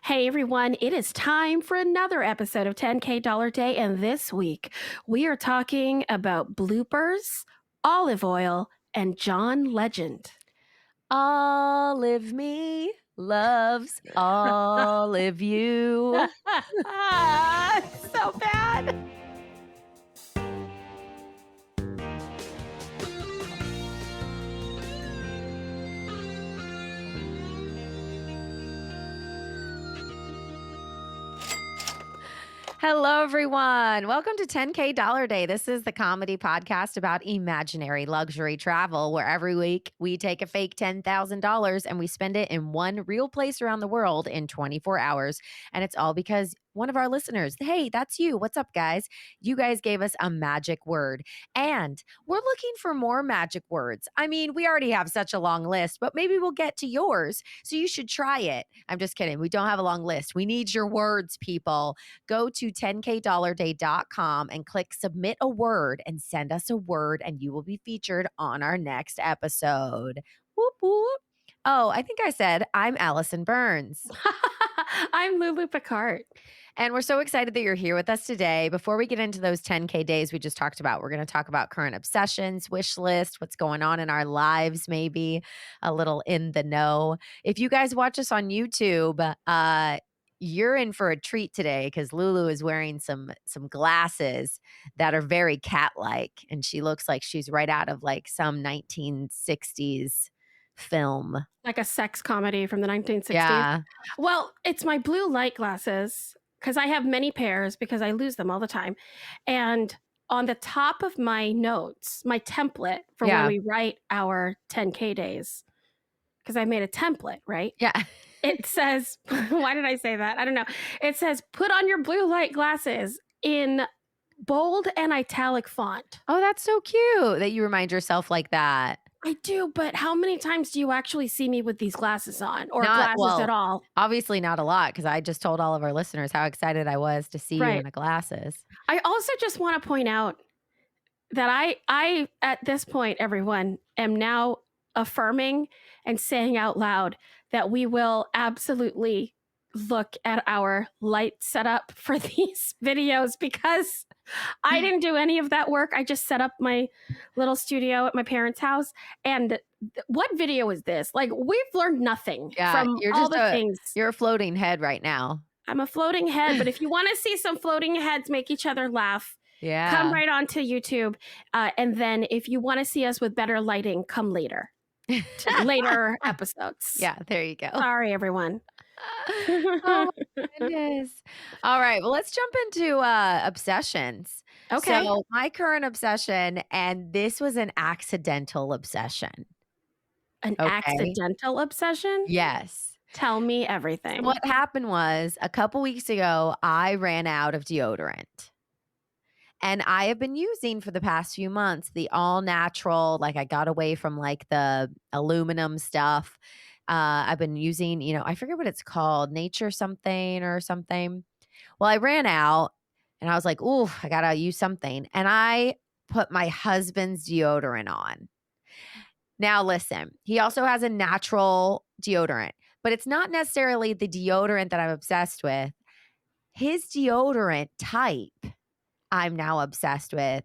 Hey everyone, it is time for another episode of 10K Dollar Day, and this week we are talking about bloopers, olive oil, and John Legend. Olive me loves olive you. So bad. Hello, everyone. Welcome to 10K Dollar Day. This is the comedy podcast about imaginary luxury travel, where every week we take a fake $10,000 and we spend it in one real place around the world in 24 hours. And it's all because one of our listeners, hey, that's you. What's up, guys? You guys gave us a magic word, and we're looking for more magic words. I mean, we already have such a long list, but maybe we'll get to yours. So you should try it. I'm just kidding. We don't have a long list. We need your words, people. Go to 10kdollarday.com and click submit a word and send us a word, and you will be featured on our next episode. Whoop, whoop. Oh, I think I said I'm Alison Burns. I'm Lulu Picard. And we're so excited that you're here with us today. Before we get into those 10K days we just talked about, we're going to talk about current obsessions, wish list, what's going on in our lives, maybe a little in the know. If you guys watch us on YouTube, you're in for a treat today because Lulu is wearing some glasses that are very cat-like, and she looks like she's right out of like some 1960s film. Like a sex comedy from the 1960s. Yeah. Well, it's my blue light glasses because I have many pairs because I lose them all the time. And on the top of my notes, my template for when Yeah. we write our 10K days, because I made a template, right? Yeah. It says, why did I say that? I don't know. It says, put on your blue light glasses in bold and italic font. Oh, that's so cute that you remind yourself like that. I do, but how many times do you actually see me with these glasses on or Not glasses at well, all? obviously not a lot, because I just told all of our listeners how excited I was to see you in Right. the glasses. I also just want to point out that I at this point, everyone, am now affirming and saying out loud that we will absolutely look at our light setup for these videos because I didn't do any of that work. I just set up my little studio at my parents' house. And what video is this? Like, we've learned nothing Yeah, from all the things. you're a floating head right now. I'm a floating head, but if you want to see some floating heads make each other laugh, come Yeah. right onto YouTube. And then if you want to see us with better lighting, come later to later episodes. Yeah, there you go. Sorry, everyone. Oh my goodness. All right, well, let's jump into, obsessions. Okay. So, my current obsession, and this was an accidental obsession, An okay? accidental obsession? Yes. Tell me So everything. what happened was, a couple weeks ago, I ran out of deodorant. And I have been using for the past few months the all natural, like I got away from like the aluminum stuff. I've been using, I forget what it's called, nature something or something. Well, I ran out and I was like, ooh, I gotta use something. And I put my husband's deodorant on. Now, listen, he also has a natural deodorant, but it's not necessarily the deodorant that I'm obsessed with. His deodorant type I'm now obsessed with.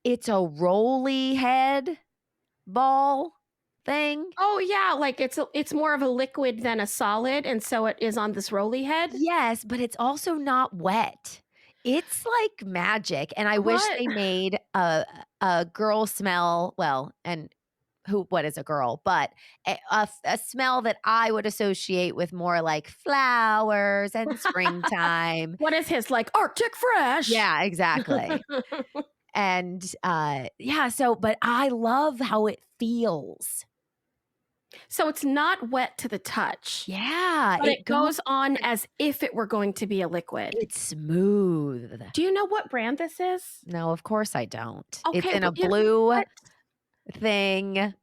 It's a roly head ball thing. Oh yeah, like it's more of a liquid than a solid, and so it is on this roly head. Yes, but it's also not wet. It's like magic, and I wish What? they made a girl smell, well, and what is a girl? But a smell that I would associate with more like flowers and springtime. What is his, like, Arctic Fresh? Yeah, exactly. And, yeah, but I love how it feels. So it's not wet to the touch, Yeah, but it it goes goes on as if it were going to be a liquid. it's smooth. Do you know what brand this is? No, of course I don't. It's Okay, in a but you know blue what? thing.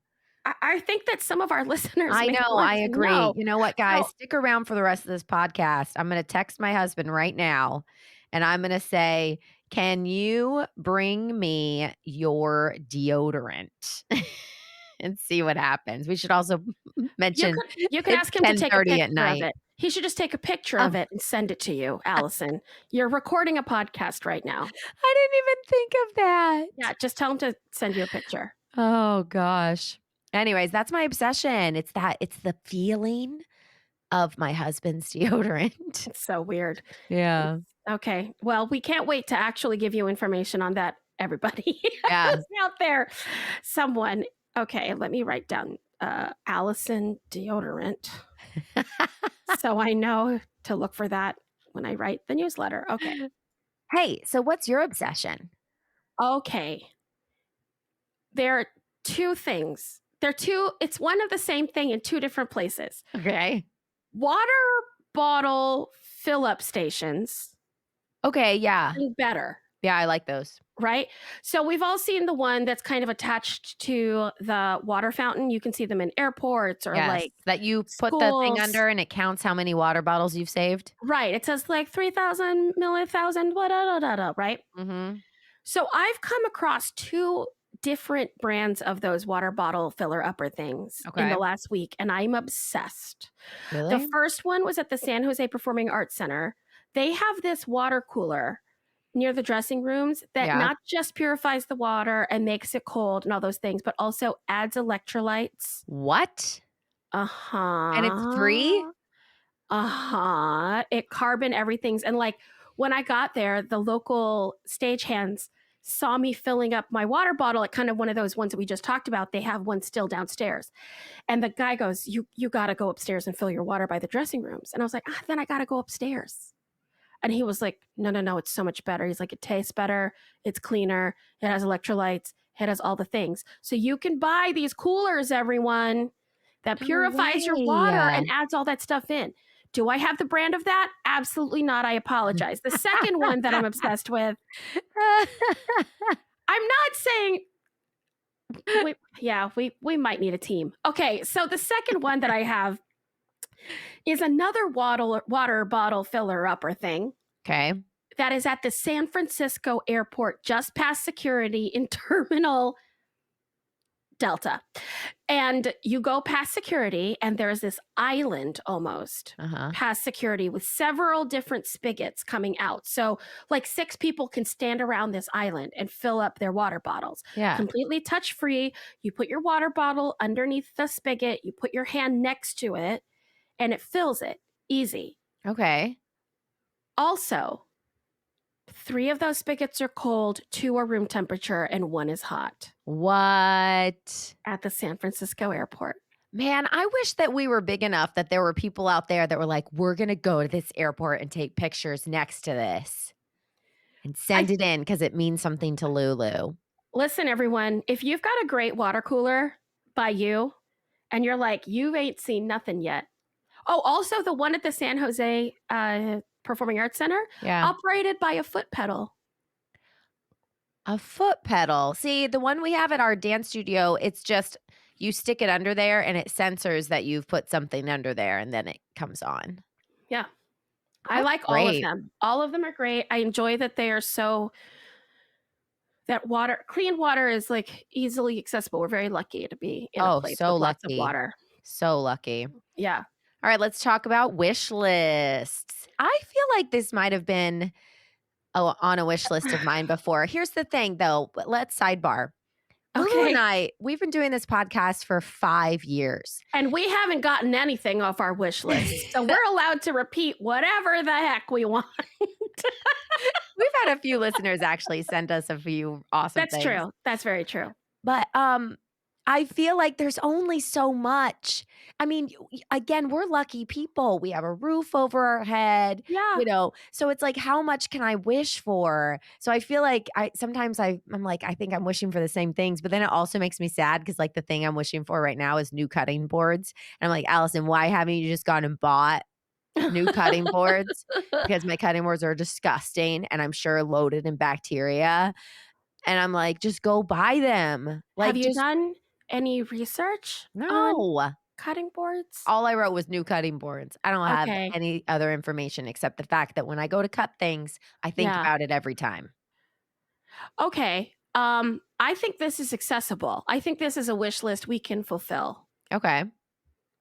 I think that some of our listeners I may know, want I to agree. know. You know what, So guys? Stick around for the rest of this podcast. I'm gonna text my husband right now, and I'm gonna say, "Can you bring me your deodorant?" And see what happens. We should also mention you could it's ask him to take a 10:30 at picture of night. it. He should just take a picture Oh, of it and send it to you, Allison. You're recording a podcast right now. I didn't even think of Yeah, that. just tell him to send you a picture. Oh gosh. Anyways, that's my obsession. It's the feeling of my husband's deodorant. It's so weird. Yeah. Okay. Well, we can't wait to actually give you information on that, everybody Yeah. who's out there. Someone. Okay, let me write down Allison deodorant so I know to look for that when I write the newsletter. Okay. Hey, so what's your obsession? Okay. There are two things. It's one of the same thing in two different places. Okay. Water bottle fill up stations Okay, yeah. do better. Yeah, I like those. Right? So we've all seen the one that's kind of attached to the water fountain. You can see them in airports or Yes, like that you put the thing schools. under and it counts how many water bottles you've saved? Right. It says like 3,000 millithousand, what, da, da, da, da, right? Mhm. So I've come across two different brands of those water bottle filler upper things in Okay. the last week, and I'm obsessed. The Really? first one was at the San Jose Performing Arts Center. They have this water cooler near the dressing rooms that Yeah. not just purifies the water and makes it cold and all those things, but also adds electrolytes. What? And it's free? Uh-huh. Uh-huh. It carbon everything's and like when I got there, the local stagehands saw me filling up my water bottle at kind of one of those ones that we just talked about. They have one still downstairs. And the guy goes, You gotta go upstairs and fill your water by the dressing rooms. And I was like, then I gotta go upstairs. And he was like, No, no, no, it's so much better. He's like, It tastes better, it's cleaner, it has electrolytes, it has all the things. So you can buy these coolers, everyone, that No purifies your water and way. adds all that stuff in. Do I have the brand of that? Absolutely not. I apologize. The second one that I'm obsessed with, I'm not saying we might need a team. Okay, so the second one that I have is another water bottle filler upper thing Okay. that is at the San Francisco airport, just past security in Terminal Delta. And you go past security, and there's this island almost Uh-huh. past security with several different spigots coming out. So, like, 6 people can stand around this island and fill up their water bottles. Yeah. Completely touch free. You put your water bottle underneath the spigot, you put your hand next to it, and it fills it. Easy. Okay. Also, 3 of those spigots are cold, 2 are room temperature, and 1 is hot What? at the San Francisco airport. Man, I wish that we were big enough that there were people out there that were like, "We're gonna go to this airport and take pictures next to this and I send it in because it means something to Lulu." Listen, everyone, if you've got a great water cooler by you and you're like, you ain't seen nothing yet. Oh, also the one at the San Jose Performing Arts Center, Yeah. operated by a foot pedal. A foot pedal. See, the one we have at our dance studio, it's just you stick it under there and it censors that you've put something under there and then it comes on. Yeah. I That's like all of great. them. All of them are great. I enjoy that they are that clean water is like easily accessible. We're very lucky to be in a Oh, place so with lots of lucky. water. So lucky. Yeah. All right, let's talk about wish lists. I feel like this might have been on a wish list of mine before. Here's the thing though, but let's sidebar. Lulu and Okay. we've been doing this podcast for 5 years. And we haven't gotten anything off our wish list. So we're allowed to repeat whatever the heck we want. We've had a few listeners actually send us a few awesome That's things. true. That's very true. But, I feel like there's only so much. I mean, again, we're lucky people. We have a roof over our head, Yeah. so it's like, how much can I wish for? So I feel like I'm like, I think I'm wishing for the same things, but then it also makes me sad because like the thing I'm wishing for right now is new cutting boards. And I'm like, Allison, why haven't you just gone and bought new cutting boards? Because my cutting boards are disgusting and I'm sure loaded in bacteria. And I'm like, just go buy them. Have Like, you just done any research on no. cutting boards? All I wrote was new cutting boards. I don't have Okay. any other information except the fact that when I go to cut things, I think Yeah. about it every time. Okay. I think this is accessible. I think this is a wish list we can fulfill. Okay.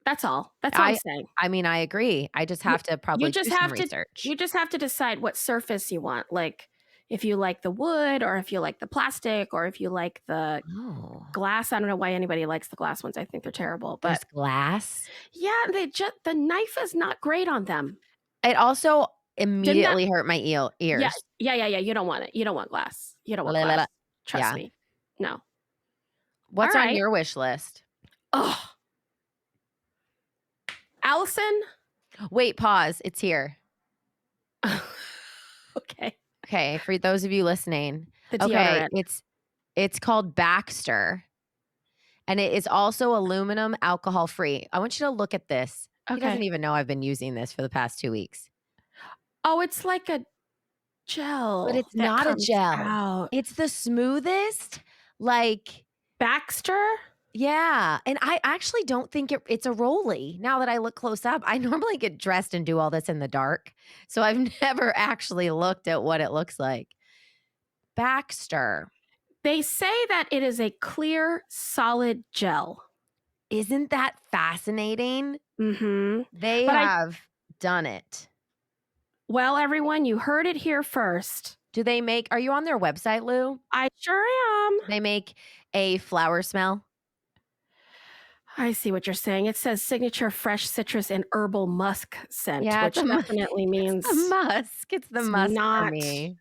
That's all. That's all I'm saying. I mean, I agree. I just You have to you probably just do some have to research. you just have to decide what surface you want, like, if you like the wood or if you like the plastic or if you like the Oh, glass. I don't know why anybody likes the glass ones. I think they're terrible, but there's glass. yeah, the knife is not great on them. It also Didn't that immediately hurt my Yeah, ears. yeah, you don't want it. You don't want glass. You don't want La, la, la. glass. Trust Yeah. me. No. What's on Alright. your wish list? Oh, Alison? Wait, pause. It's here. Okay. Okay, for those of you listening. The Okay, deodorant. it's called Baxter, and it is also aluminum alcohol free. I want you to look at this. He doesn't Okay. even know I've been using this for the past 2 weeks. Oh, it's like a But gel it's that not a comes gel. out. It's the smoothest, like Baxter? yeah, and I actually don't think it's a Rolly, now that I look close up. I normally get dressed and do all this in the dark, so I've never actually looked at what it looks like. Baxter. They say that it is a clear, solid gel. Isn't that fascinating? Mhm. They But have done it. well, everyone, you heard it here first. Do they make are you on their website, Lou? I sure am. They make a flower smell? I see what you're saying. It says signature fresh citrus and herbal musk scent, Yeah, which definitely it's the means musk. It's the it's musk for not. me.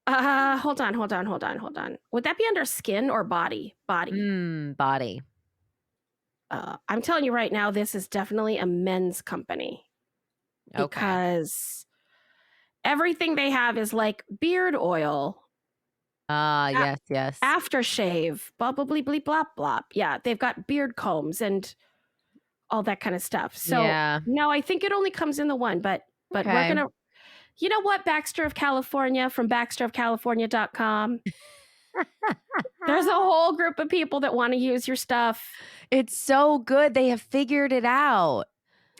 Hold on. Would that be under skin or body? Body. Body. I'm telling you right now, this is definitely a men's company Okay. because everything they have is like beard oil, Ah, yes, yes. aftershave, blah blah blah blah blah blah. Yeah, they've got beard combs and all that kind of stuff. So Yeah. no, I think it only comes in the one, but we're Okay. gonna. You know what, Baxter of California from baxterofcalifornia.com. There's a whole group of people that want to use your stuff. It's so good. They have figured it out.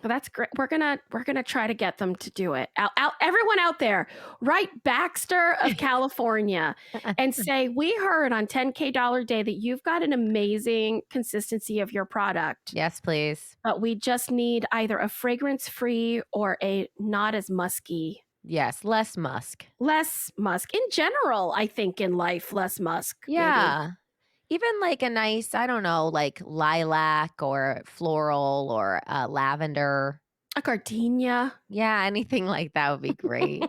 Well, that's great. We're gonna try to get them to do it. Everyone out there, write Baxter of California and say we heard on 10K Dollar Day that you've got an amazing consistency of your product, Yes, please. but we just need either a fragrance free or a not as musky, Yes, less musk. less musk in general. I think in life, less musk maybe. Yeah. Even like a nice, I don't know, like lilac or floral or lavender. A gardenia. Yeah, anything like that would be great.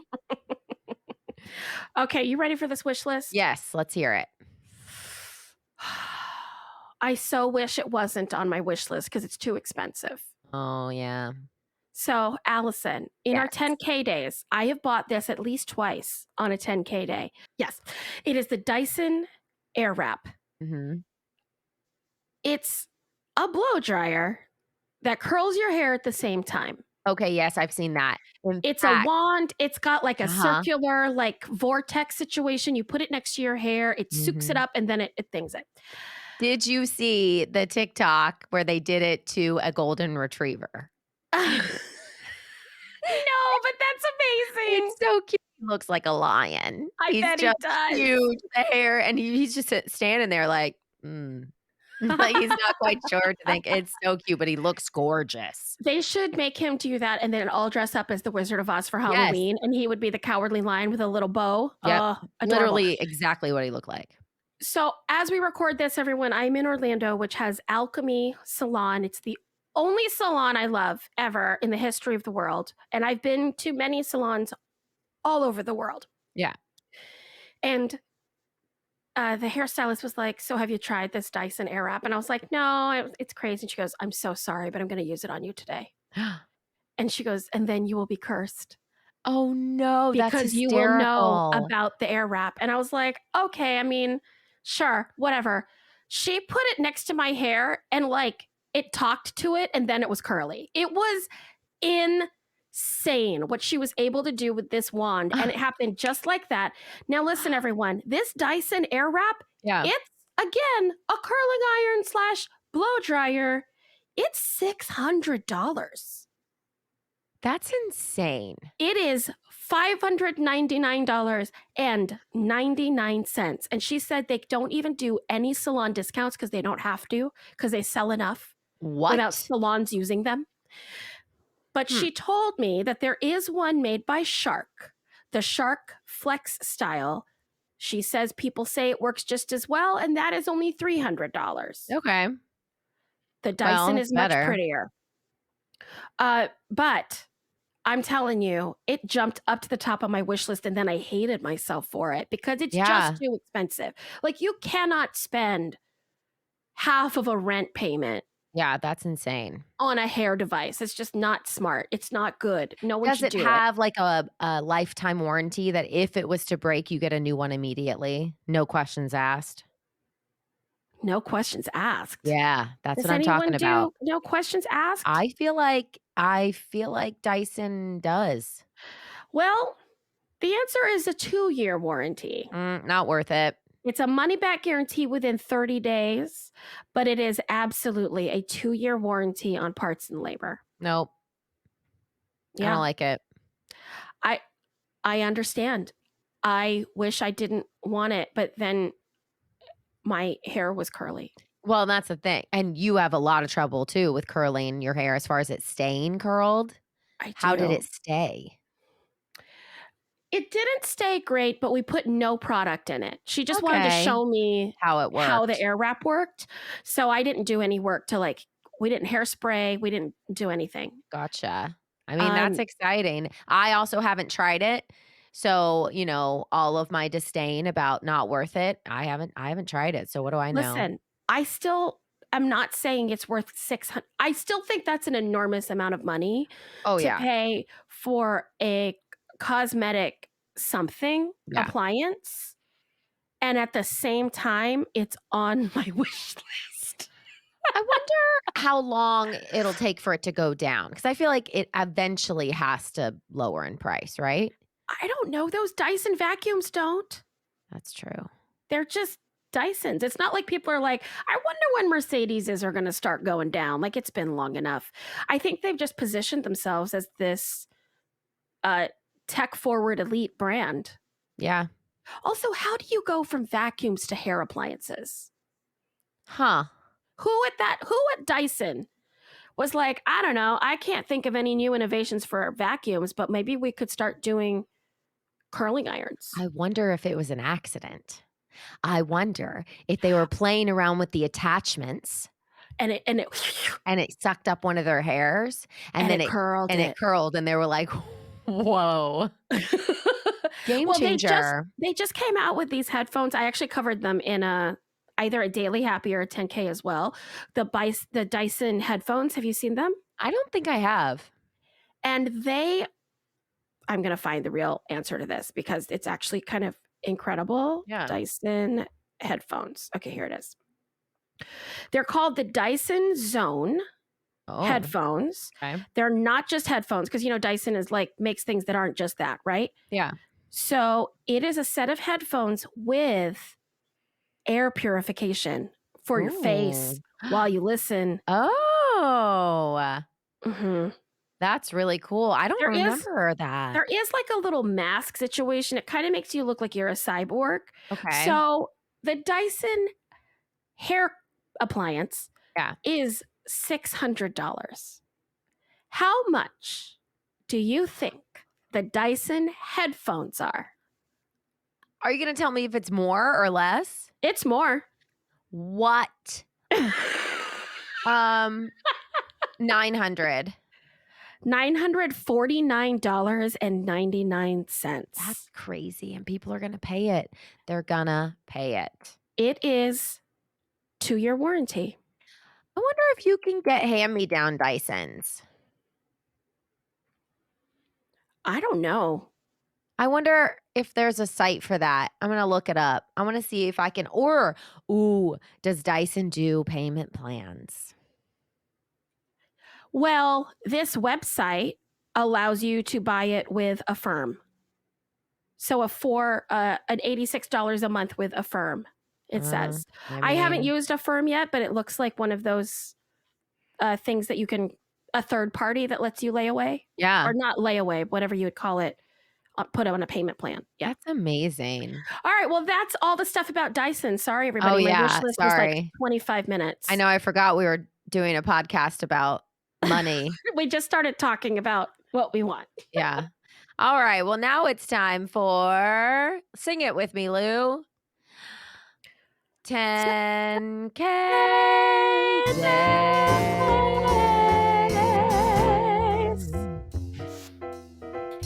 Okay, you ready for this wish list? Yes, let's hear it. I so wish it wasn't on my wish list because it's too expensive. Oh, yeah. So, Allison, in our Yes. 10K days, I have bought this at least twice on a 10K day. Yes, it is the Dyson Airwrap. Mhm. It's a blow dryer that curls your hair at the same time. Okay, yes, I've seen that. In It's a fact wand. It's got like a uh-huh. circular, like vortex situation. You put it next to your hair, it soaks it Mhm. up, and then it things it. Did you see the TikTok where they did it to a golden retriever? No, but that's amazing. It's so cute. He looks like a lion. I He's bet he just does. huge, the hair, and he's just standing there like, "Mm." Like, he's not quite sure to think it's so cute, but he looks gorgeous. They should make him do that and then all dress up as the Wizard of Oz for Yes. Halloween, and he would be the Cowardly Lion with a little bow. Yep. Adorable. Literally exactly what he looked like. So, as we record this, everyone, I'm in Orlando, which has Alchemy Salon. It's the only salon I love ever in the history of the world, and I've been to many salons all over the world. Yeah. And the hairstylist was like, "So have you tried this Dyson Airwrap?" And I was like, "No, it's crazy." And she goes, "I'm so sorry, but I'm going to use it on you today." And she goes, "And then you will be cursed Oh, no, that's because you will know hysterical. about the Airwrap." And I was like, "Okay, I mean, sure, whatever." She put it next to my hair and like it talked to it, and then it was curly. It was insane what she was able to do with this wand, and it happened just like that. Now, listen, everyone, this Dyson Airwrap, Yeah. it's again a curling iron slash blow dryer. It's $600. That's insane. It is $599.99. And she said they don't even do any salon discounts because they don't have to, because they sell enough. without What? salons using them. But Hmm. she told me that there is one made by Shark, the Shark Flex style. She says people say it works just as well, and that is only $300. Okay. The Well, Dyson that's is much better. prettier. But I'm telling you, it jumped up to the top of my wish list, and then I hated myself for it because it's just Yeah. too expensive. Like, you cannot spend half of a rent payment Yeah, that's insane. on a hair device. It's just not smart. It's not good. No one Does should it do it. have, like, a lifetime warranty that if it was to break, you get a new one immediately? No questions asked? No questions asked. Yeah, that's Does what I'm talking anyone about. do no questions asked? I feel like Dyson does. Well, the answer is a 2-year warranty. Not worth it. It's a money back guarantee within 30 days, but it is absolutely a 2-year warranty on parts and labor. Nope, I don't Yeah, like it. I I understand. I wish I didn't want it, but then my hair was curly. Well, and that's the thing, and you have a lot of trouble too with curling your hair as far as it staying curled. I How did it do. stay? It didn't stay great, but we put no product in it. She just wanted to Okay, show me how it how the worked. air wrap worked. So I didn't do any work to like, we didn't hairspray, we didn't do anything. Gotcha. I mean, that's Um, exciting. I also haven't tried it. So, all of my disdain about not worth it, I haven't tried it. So what do I know? Listen, I still am not saying it's worth 600. I still think that's an enormous amount of money Oh, to yeah. pay for a cosmetic something Yeah. appliance. And at the same time, it's on my wish list. I wonder how long it'll take for it to go down because I feel like it eventually has to lower in price, right? I don't know. Those Dyson vacuums don't. That's true. They're just Dysons. It's not like people are like, I wonder when Mercedes are going to start going down. Like, it's been long enough. I think they've just positioned themselves as this uh, tech forward elite brand. Yeah. Also, how do you go from vacuums to hair appliances? Huh. Who at Dyson was like, I don't know, I can't think of any new innovations for vacuums, but maybe we could start doing curling irons. I wonder if it was an accident. I wonder if they were playing around with the attachments And it and it sucked up one of their hairs and and then it it curled and it it. curled and they were like, "Whoa, game Well, changer." they just came out with these headphones. I actually covered them in either a Daily Happy or a 10K as well. The Dyson headphones, have you seen them? I don't think I have. And I'm going to find the real answer to this because it's actually kind of incredible. Yeah. Dyson headphones. Okay, here it is. They're called the Dyson Zone Oh, headphones. okay. They're not just headphones because Dyson is like makes things that aren't just that, right? Yeah. So it is a set of headphones with air purification for your Ooh. face while you listen. Oh, Mhm. that's really cool. I don't There is remember that. there is like a little mask situation. It kind of makes you look like you're a cyborg. Okay. So the Dyson hair appliance Yeah. is $600. How much do you think the Dyson headphones are? Are you gonna tell me if it's more or less? It's more. What? Um, 900. $949.99. That's crazy, and people are gonna pay it. They're gonna pay it. It is 2-year warranty. I wonder if you can get hand-me-down Dysons. I don't know. I wonder if there's a site for that. I'm gonna look it up. I wanna see if I can does Dyson do payment plans? Well, this website allows you to buy it with Affirm. So an $86 a month with Affirm, it says. I I haven't mean, used Affirm yet, but it looks like one of those things that a third party that lets you lay away yeah, or not lay away, whatever you would call it, put on a payment plan. Yeah. that's amazing. All right. Well, that's all the stuff about Dyson. Sorry, Oh, everybody. My wish yeah, list was like sorry. 25 minutes. I know I forgot we were doing a podcast about money. We just started talking about what we want. Yeah. All right. Well, now it's time for sing it with me, Lou. 10K days.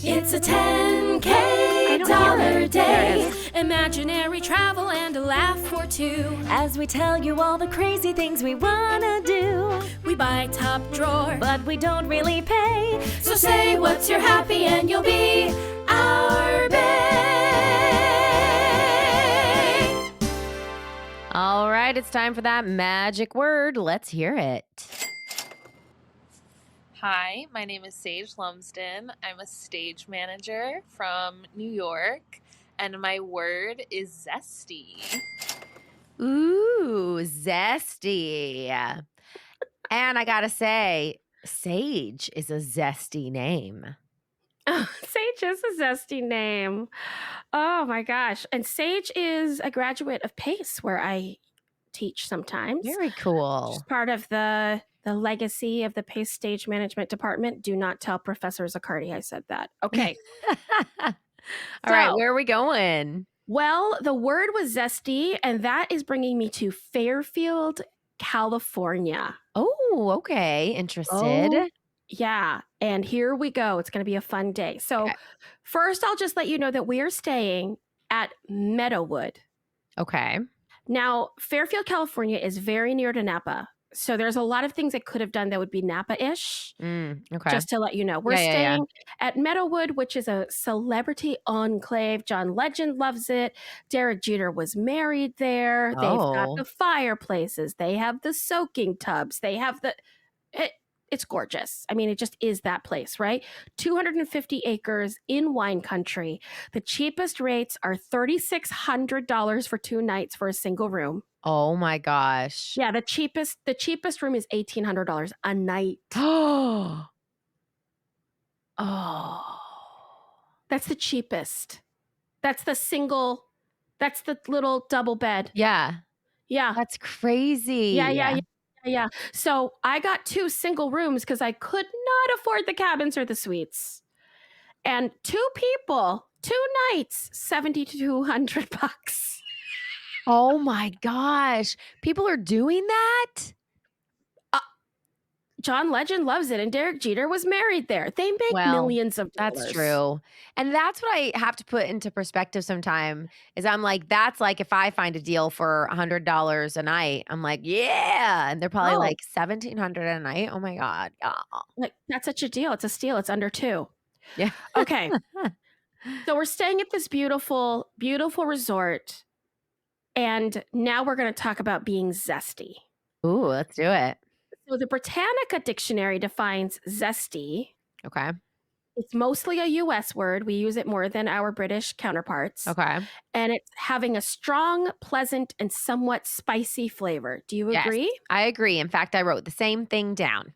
It's a 10K dollar day. Imaginary travel and a laugh or two. As we tell you all the crazy things we wanna do. We buy top drawer, but we don't really pay. So say what's your happy and you'll be our bae. All right. It's time for that magic word. Let's hear it. Hi, my name is Sage Lumsden. I'm a stage manager from New York, and my word is zesty. Ooh, zesty. And I gotta say, Sage is a zesty name. Sage is a zesty name. Oh my gosh. And Sage is a graduate of PACE, where I teach sometimes. Very cool. She's part of the legacy of the PACE stage management department. Do not tell Professor Zaccardi I said that. Okay. All right, So- where are we going? Well, the word was zesty, and that is bringing me to Fairfield, California. Oh, okay. Interested. Oh, yeah. And here we go. It's going to be a fun day. So, Okay. first, I'll just let you know that we are staying at Meadowood. Okay. Now, Fairfield, California is very near to Napa. So, there's a lot of things I could have done that would be Napa-ish. Okay. Just to let you know, we're Yeah. staying at Meadowood, which is a celebrity enclave. John Legend loves it. Derek Jeter was married there. They've got Oh. the fireplaces. They have the soaking tubs. They have it's gorgeous. I mean, it just is that place, right? 250 acres in wine country. The cheapest rates are $3,600 for 2 nights for a single room. Oh my gosh. Yeah, the cheapest room is $1,800 a night. Oh. That's the cheapest. That's the little double bed. Yeah. Yeah. That's crazy. Yeah. So I got 2 single rooms because I could not afford the cabins or the suites. And 2 people, 2 nights, $7,200. Oh my gosh. People are doing that? John Legend loves it, and Derek Jeter was married there. They make millions of dollars. That's true. And that's what I have to put into perspective sometime is I'm like, that's like if I find a deal for $100 a night, I'm like, yeah. And they're probably like $1,700 a night. Oh my God. Oh. Like, that's such a deal. It's a steal. It's under 2. Yeah. Okay. So we're staying at this beautiful, beautiful resort. And now we're going to talk about being zesty. Ooh, let's do it. So the Britannica dictionary defines zesty. Okay. It's mostly a US word. We use it more than our British counterparts. Okay. And it's having a strong, pleasant, and somewhat spicy flavor. Do you agree? Yes, I agree. In fact, I wrote the same thing down.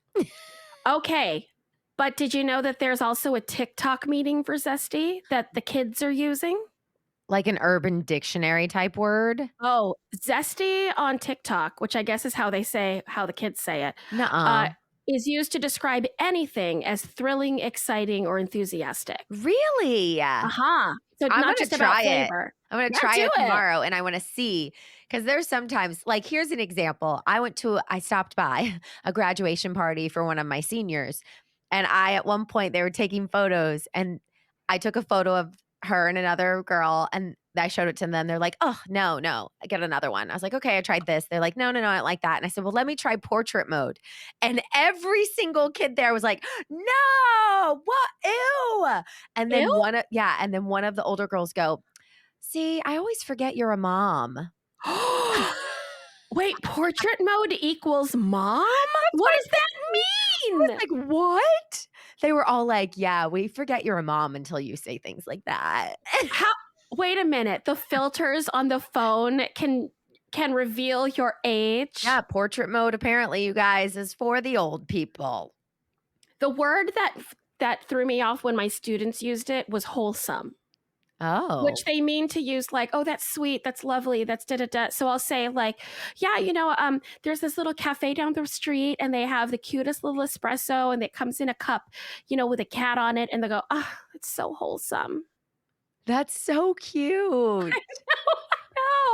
Okay. But did you know that there's also a TikTok meaning for zesty that the kids are using? Like an urban dictionary type word? Oh, zesty on TikTok, which I guess is how the kids say it, Nuh-uh. is used to describe anything as thrilling, exciting, or enthusiastic. Really? Uh-huh. So it's I'm not gonna just about try it. flavor. I'm going to try it tomorrow and I want to see because there's sometimes like here's an example. I stopped by a graduation party for one of my seniors and at one point they were taking photos and I took a photo of her and another girl and I showed it to them. They're like, oh, no, I get another one. I was like, okay, I tried this. They're like, no, I don't like that. And I said, well, let me try portrait mode. And every single kid there was like, no, what? Ew. And then Ew? and then one of the older girls go, see, I always forget you're a mom. Wait, portrait mode equals mom? What does that I mean? was like, what? They were all like, yeah, we forget you're a mom until you say things like that. Wait a minute. The filters on the phone can reveal your age. Yeah, portrait mode apparently, you guys, is for the old people. The word that threw me off when my students used it was wholesome. Oh. which they mean to use like, oh, that's sweet, that's lovely, that's da da da. So I'll say like, yeah, there's this little cafe down the street and they have the cutest little espresso and it comes in a cup, with a cat on it. And they go, oh, it's so wholesome. That's so cute. No.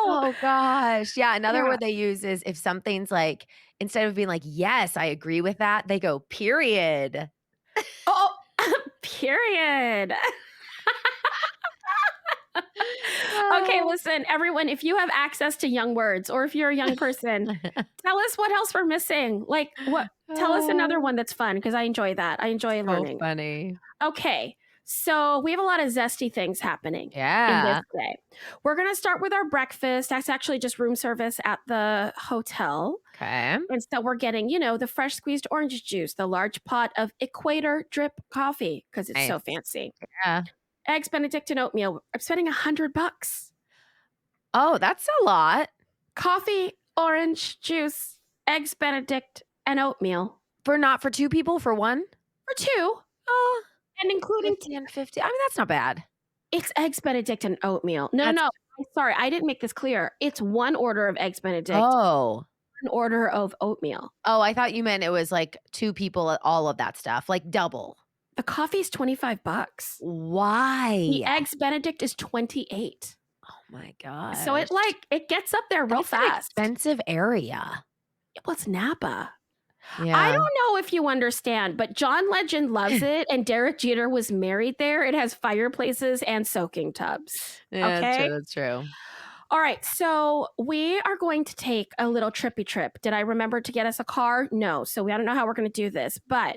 Oh gosh. Yeah, another Yeah. word they use is if something's like instead of being like, "Yes, I agree with that," they go, "Period." Oh, period. Okay, listen, everyone, if you have access to young words or if you're a young person, tell us what else we're missing. Like tell us another one that's fun because I enjoy that. I enjoy So learning. funny. Okay. So we have a lot of zesty things happening in this Yeah. day. We're going to start with our breakfast. That's actually just room service at the hotel. Okay. And so we're getting, the fresh squeezed orange juice, the large pot of Equator drip coffee because it's so Nice. fancy. Yeah. Eggs Benedict and oatmeal. I'm spending $100. Oh, that's a lot. Coffee, orange juice, eggs Benedict, and oatmeal For 2 people, for 1? for 2, Oh, and including 50 and 50. I mean, that's not bad. it's eggs Benedict and oatmeal. No, That's- I'm sorry, I didn't make this clear. It's 1 order of eggs Benedict, Oh. 1 order of oatmeal. Oh, I thought you meant it was like 2 people, all of that stuff, like double. The coffee's $25. The Why? eggs Benedict is $28. Oh my gosh. So it gets up there real That's an fast. expensive area. Well, it's Napa. Yeah. I don't know if you understand, but John Legend loves it, and Derek Jeter was married there. It has fireplaces and soaking tubs. Yeah, Okay. that's true. All right. So we are going to take a little trippy trip. Did I remember to get us a car? No. So I don't know how we're going to do this, but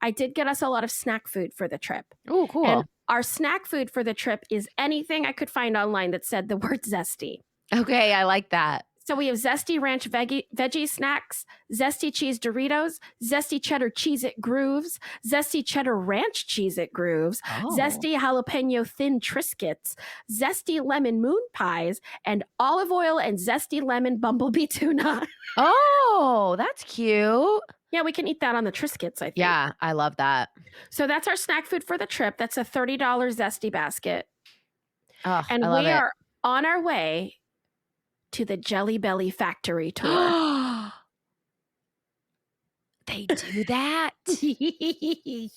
I did get us a lot of snack food for the trip. Oh, cool. And our snack food for the trip is anything I could find online that said the word zesty. Okay, I like that. So we have Zesty Ranch veggie snacks, Zesty Cheese Doritos, Zesty Cheddar Cheez-It Grooves, Zesty Cheddar Ranch Cheez-It Grooves, Oh. Zesty Jalapeno Thin Triscuits, Zesty Lemon Moon Pies, and olive oil and Zesty Lemon Bumblebee Tuna. Oh, that's cute. Yeah, we can eat that on the Triscuits, I think. Yeah, I love that. So that's our snack food for the trip. That's a $30 Zesty basket. Oh, And I love we it. are on our way to the Jelly Belly factory tour. They do that?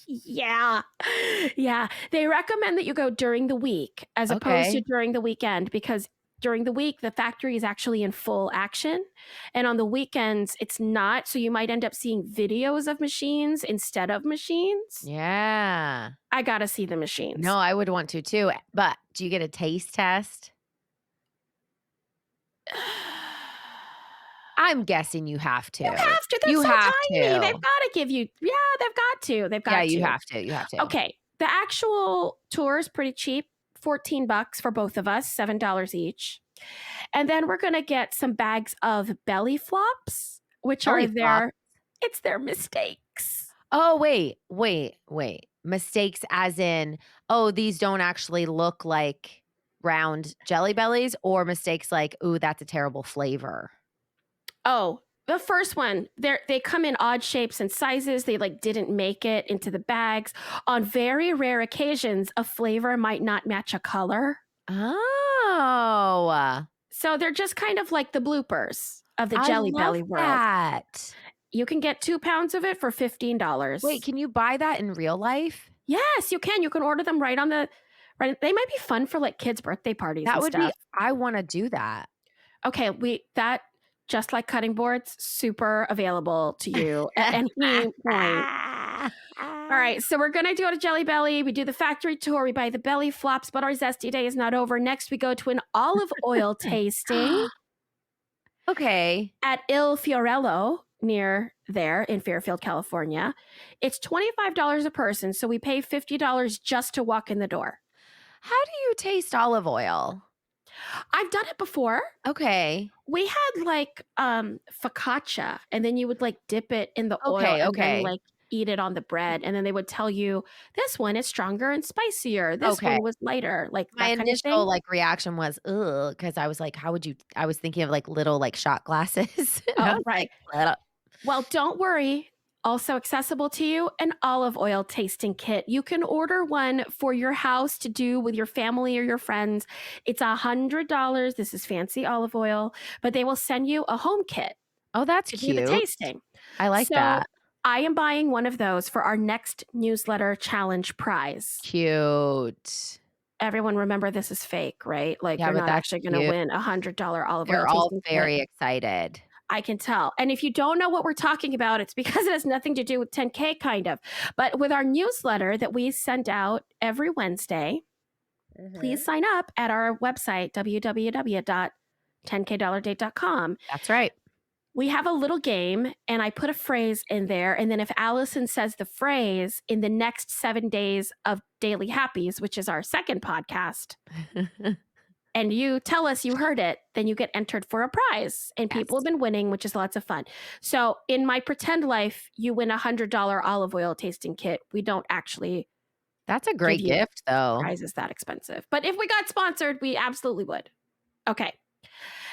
Yeah. Yeah. They recommend that you go during the week as opposed to during the weekend because during the week, the factory is actually in full action. And on the weekends, it's not. So you might end up seeing videos of machines instead of machines. Yeah. I got to see the machines. No, I would want to too. But do you get a taste test? I'm guessing you have to. You have to. They're You so have tiny. to. They've got to give you. Yeah, they've got to. They've got Yeah, to. you have to. You have to. Okay. The actual tour is pretty cheap. $14 for both of us, $7 each. And then we're going to get some bags of belly flops, which Belly are it's their mistakes. Oh, wait. Mistakes as in, oh, these don't actually look like round Jelly Bellies, or mistakes like, ooh, that's a terrible flavor. Oh, the first one, they come in odd shapes and sizes. They didn't make it into the bags. On very rare occasions, a flavor might not match a color. Oh. So they're just kind of like the bloopers of the Jelly Belly world. That. You can get 2 pounds of it for $15. Wait, can you buy that in real life? Yes, you can. You can order them right. They might be fun for kids' birthday parties. That and would stuff. I want to do that. Okay, just like cutting boards, super available to you at any point. All right, so we're going to go to Jelly Belly. We do the factory tour. We buy the belly flops, but our zesty day is not over. Next, we go to an olive oil tasting. Okay. At Il Fiorello near there in Fairfield, California. It's $25 a person, so we pay $50 just to walk in the door. How do you taste olive oil? I've done it before. Okay. We had focaccia, and then you would dip it in the oil and then eat it on the bread, and then they would tell you this one is stronger and spicier. This one was lighter. Like my that kind of initial thing. reaction was ugh, because I was like, how would you? I was thinking of little shot glasses. Oh, right. Well, don't worry. Also accessible to you, an olive oil tasting kit. You can order one for your house to do with your family or your friends. It's $100. This is fancy olive oil, but they will send you a home kit Oh, that's to do the cute. tasting. I like So that. I am buying one of those for our next newsletter challenge prize. Cute. Everyone remember this is fake, right? Like Yeah, you're but not that's actually going to cute. win a $100 olive oil They're all tasting kit. very excited. I can tell. And if you don't know what we're talking about, it's because it has nothing to do with 10K kind of. But with our newsletter that we send out every Wednesday, please sign up at our website, www.10kdollardate.com. That's right. We have a little game, and I put a phrase in there. And then if Alison says the phrase in the next 7 days of Daily Happies, which is our second podcast, and you tell us you heard it, then you get entered for a prize. And people have been winning, which is lots of fun. So in my pretend life, you win a $100 olive oil tasting kit. We don't actually That's a great give you gift, though. prizes that expensive. But if we got sponsored, we absolutely would. Okay.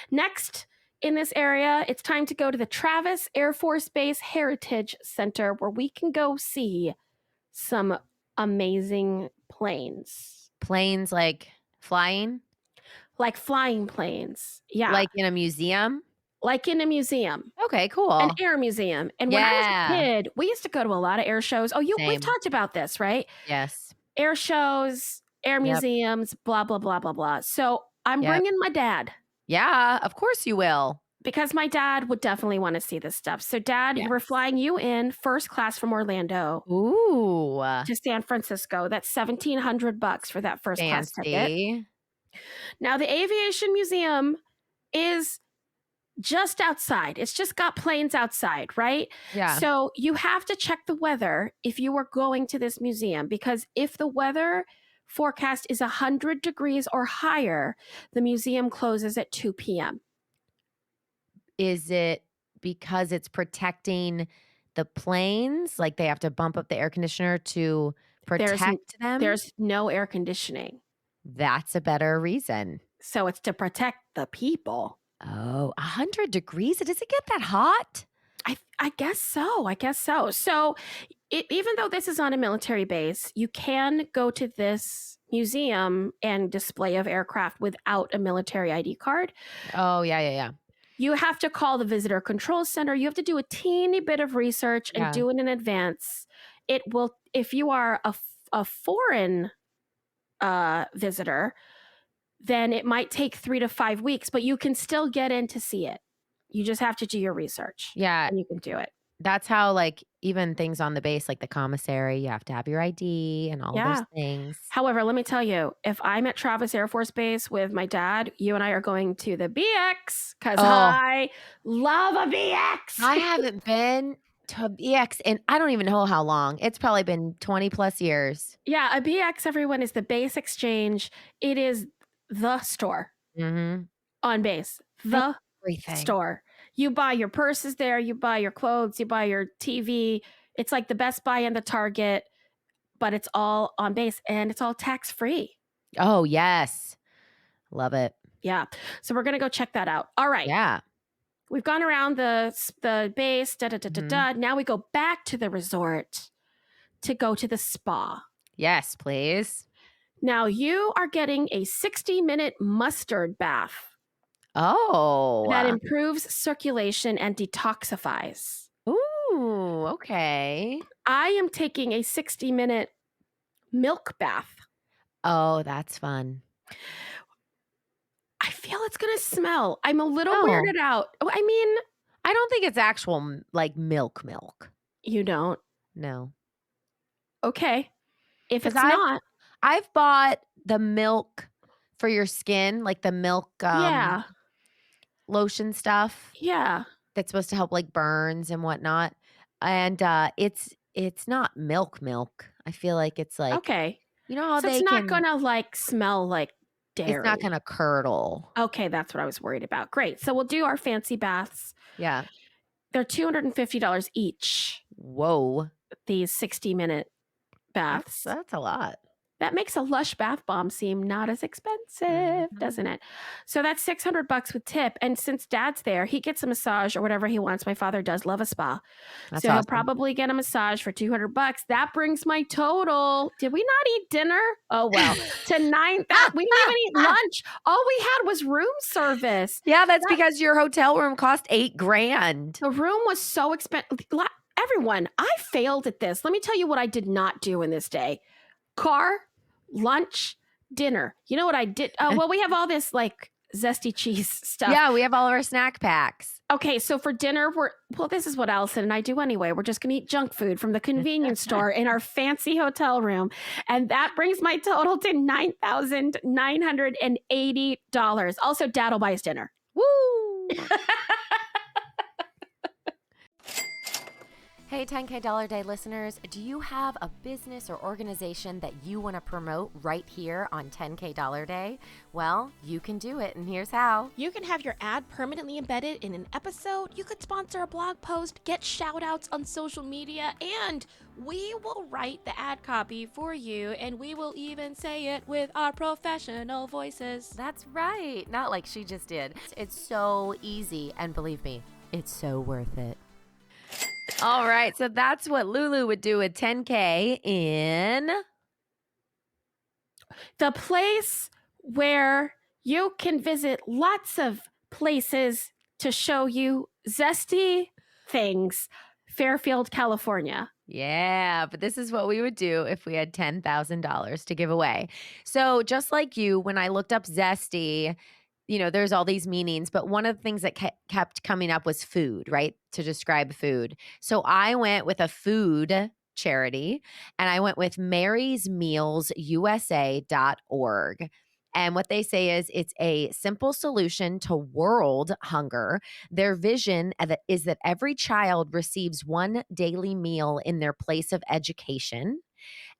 Next in this area, it's time to go to the Travis Air Force Base Heritage Center, where we can go see some amazing planes. Planes like flying? Like flying planes. Yeah. Like in a museum? Like in a museum. Okay, cool. An air museum. And when I was a Yeah. kid, we used to go to a lot of air shows. Oh, we've Same. talked about this, right? Yes. Air shows, air Yep. museums, blah, blah, blah, blah, blah. So I'm Yep. bringing my dad Yeah, of course you will. because my dad would definitely want to see this stuff. So, Dad, Yes. we're flying you in first class from Orlando Ooh. to San Francisco. That's $1,700 for that first class ticket. Fancy. Now, the Aviation Museum is just outside. It's just got planes outside, right? Yeah. So you have to check the weather if you are going to this museum, because if the weather forecast is 100 degrees or higher, the museum closes at 2 p.m. Is it because it's protecting the planes? Like they have to bump up the air conditioner to protect them? There's no air conditioning. That's a better reason. So it's to protect the people. Oh, 100 degrees? Does it get that hot? I guess so. So even though this is on a military base, you can go to this museum and display of aircraft without a military ID card. Oh, yeah. You have to call the visitor control center. You have to do a teeny bit of research and Yeah. do it in advance. It will, if you are a foreign visitor, then it might take 3 to 5 weeks, but you can still get in to see it. You just have to do your research. Yeah. And you can do it. That's how, like, even things on the base, like the commissary, you have to have your ID and all of those things. However, let me tell you, if I'm at Travis Air Force Base with my dad, you and I are going to the BX because I love a BX. I haven't been to a BX in I don't even know how long. It's probably been 20 plus years. Yeah, a BX, everyone, is the base exchange. It is the store on base. The Everything. store. You buy your purses there, you buy your clothes, you buy your TV. It's like the Best Buy and the Target, but it's all on base and it's all tax-free. Oh, yes. Love it. Yeah. So we're going to go check that out. All right. Yeah. We've gone around the base, Now we go back to the resort to go to the spa. Yes, please. Now you are getting a 60-minute mustard bath. Oh. That improves circulation and detoxifies. Ooh, okay. I am taking a 60-minute milk bath. Oh, that's fun. I feel it's going to smell. I'm a little weirded out. I mean, I don't think it's actual, like, milk. You don't? No. Okay. If it's 'Cause not. I've bought the milk for your skin, like the milk lotion stuff. Yeah. That's supposed to help like burns and whatnot. And it's not milk. I feel like it's like Okay. you know how So it's not going to like smell like dairy. It's not gonna curdle. Okay, that's what I was worried about. Great. So we'll do our fancy baths. Yeah. They're $250 each. Whoa. These 60-minute baths. That's a lot. That makes a Lush bath bomb seem not as expensive, doesn't it? So that's $600 with tip. And since Dad's there, he gets a massage or whatever he wants. My father does love a spa. That's So he'll awesome. probably get a massage for $200. That brings my total. Did we not eat dinner? Oh, well, to 9,000. We didn't even eat lunch. All we had was room service. Yeah, that's because your hotel room cost $8,000. The room was so expensive. Everyone, I failed at this. Let me tell you what I did not do in this day. Car, lunch, dinner. You know what I did? Well, we have all this like zesty cheese stuff. Yeah, we have all of our snack packs. Okay, so for dinner, this is what Alison and I do anyway. We're just going to eat junk food from the convenience store in our fancy hotel room. And that brings my total to $9,980. Also, Dad will buy us dinner. Woo! Hey, 10K Dollar Day listeners, do you have a business or organization that you want to promote right here on 10K Dollar Day? Well, you can do it, and here's how. You can have your ad permanently embedded in an episode. You could sponsor a blog post, get shout outs on social media, and we will write the ad copy for you, and we will even say it with our professional voices. That's right. Not like she just did. It's so easy, and believe me, it's so worth it. All right, so that's what Lulu would do with 10K in the place where you can visit lots of places to show you zesty things, Fairfield, California. Yeah, but this is what we would do if we had $10,000 to give away. So just like you, when I looked up Zesty, there's all these meanings, but one of the things that kept coming up was food, right? To describe food. So I went with a food charity, and I went with marysmealsusa.org. And what they say is it's a simple solution to world hunger. Their vision is that every child receives one daily meal in their place of education,